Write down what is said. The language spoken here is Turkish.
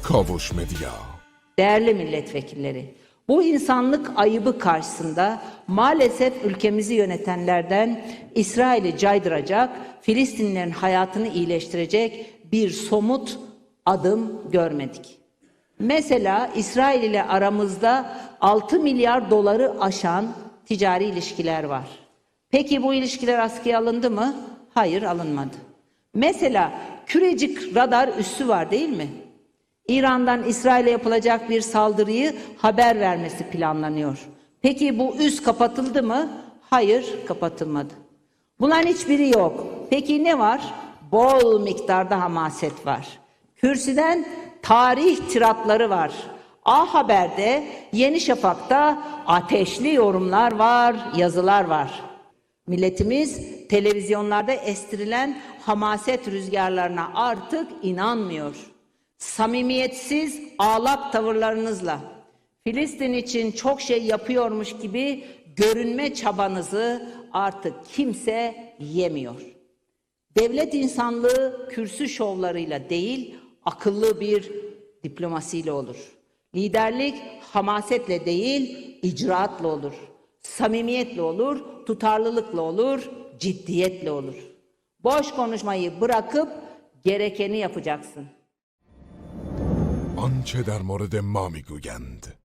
Kavuş Medya. Değerli milletvekilleri, bu insanlık ayıbı karşısında maalesef ülkemizi yönetenlerden İsrail'i caydıracak, Filistinlilerin hayatını iyileştirecek bir somut adım görmedik. Mesela İsrail ile aramızda 6 milyar doları aşan ticari ilişkiler var. Peki bu ilişkiler askıya alındı mı? Hayır, alınmadı. Mesela Kürecik radar üssü var değil mi? İran'dan İsrail'e yapılacak bir saldırıyı haber vermesi planlanıyor. Peki bu üs kapatıldı mı? Hayır, kapatılmadı. Bunların hiçbiri yok. Peki ne var? Bol miktarda hamaset var. Kürsüden tarih tiratları var. A Haber'de, Yeni Şafak'ta ateşli yorumlar var, yazılar var. Milletimiz televizyonlarda estirilen hamaset rüzgarlarına artık inanmıyor. Samimiyetsiz, ağlak tavırlarınızla Filistin için çok şey yapıyormuş gibi görünme çabanızı artık kimse yemiyor. Devlet insanlığı kürsü şovlarıyla değil, akıllı bir diplomasiyle olur. Liderlik hamasetle değil, icraatla olur. Samimiyetle olur, tutarlılıkla olur, ciddiyetle olur. Boş konuşmayı bırakıp gerekeni yapacaksın. Anche dar morde mamigugend.